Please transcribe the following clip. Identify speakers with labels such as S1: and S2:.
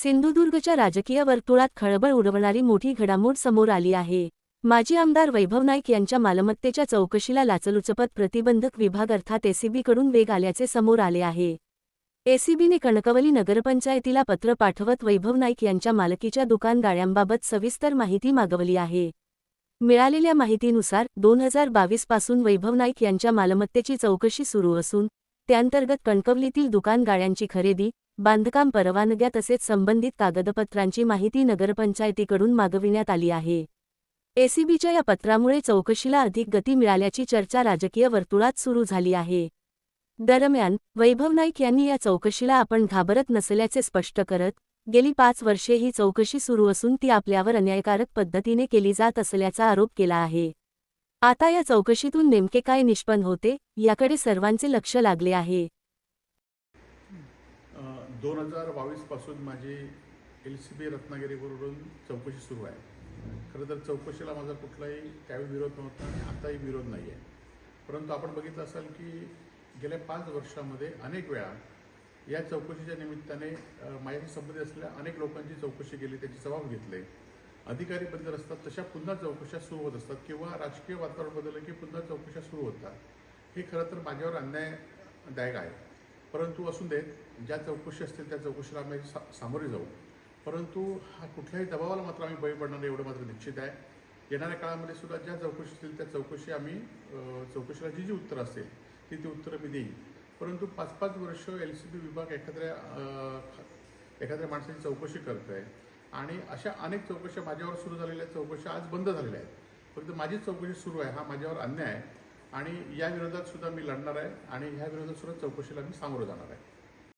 S1: सिंधुदुर्गच्या राजकीय वर्तुळात खळबळ उडवणारी मोठी घडामोड समोर आली आहे। माजी आमदार वैभव नाईक यांच्या मालमत्तेच्या चौकशीला लाचलुचपत प्रतिबंधक विभाग अर्थात एसीबीकडून वेग आल्याचे समोर आले आहे। एसीबीने कणकवली नगरपंचायतीला पत्र पाठवत वैभव नाईक यांच्या मालकीच्या दुकान गाळ्यांबाबत सविस्तर माहिती मागवली आहे। मिळालेल्या माहितीनुसार 2022 पासून वैभव नाईक यांच्या मालमत्तेची चौकशी सुरू असून त्याअंतर्गत कणकवलीतील दुकान गाळ्यांची खरेदी, बांधकाम परवानग्या तसेच संबंधित कागदपत्रांची माहिती नगरपंचायतीकडून मागविण्यात आली आहे। एसीबीच्या या पत्रामुळे चौकशीला अधिक गती मिळाल्याची चर्चा राजकीय वर्तुळात सुरू झाली आहे। दरम्यान वैभव नाईक यांनी या चौकशीला आपण घाबरत नसल्याचे स्पष्ट करत, गेली 5 वर्षे ही चौकशी सुरू असून ती आपल्यावर अन्यायकारक पद्धतीने केली जात असल्याचा आरोप केला आहे। आता या चौकशीतून नेमके काय निष्पन्न होते, याकडे सर्वांचे लक्ष लागले आहे।
S2: 2022 पासून माझी एलसीबी रत्नागिरीवरून चौकशी सुरू आहे। खरं तर चौकशीला माझा कुठलाही त्यावेळी विरोध नव्हता आणि आताही विरोध नाही आहे। परंतु आपण बघितलं असाल की गेल्या 5 वर्षामध्ये अनेक वेळा या चौकशीच्या निमित्ताने माझ्याशी संबंधित असलेल्या अनेक लोकांची चौकशी केली, त्याचे जबाब घेतले। अधिकारी बदल असतात तशा पुन्हा चौकशा सुरू होत असतात किंवा राजकीय वातावरण बदललं की पुन्हा चौकशा सुरू होतात। हे खरं तर माझ्यावर अन्यायदायक आहे। परंतु असून देत, ज्या चौकशी असतील त्या चौकशीला आम्ही सामोरे जाऊ, परंतु हा कुठल्याही दबावाला मात्र आम्ही बळी पडणार एवढं मात्र निश्चित आहे। येणाऱ्या काळामध्ये सुद्धा ज्या चौकशी असतील त्या चौकशी आम्ही चौकशीला जी उत्तरं असतील ती उत्तरं मी देईन। परंतु 5-5 वर्ष एलसीबी विभाग एखाद्या माणसाची चौकशी करत आहे आणि अशा अनेक चौकशा माझ्यावर सुरू झालेल्या चौकशा आज बंद झालेल्या आहेत। फक्त माझीच चौकशी सुरू आहे, हा माझ्यावर अन्याय आहे आणि या विरोधात सुद्धा मी लढणार आहे आणि ह्या विरोधात सुद्धा चौकशीला मी सामोरं जाणार आहे।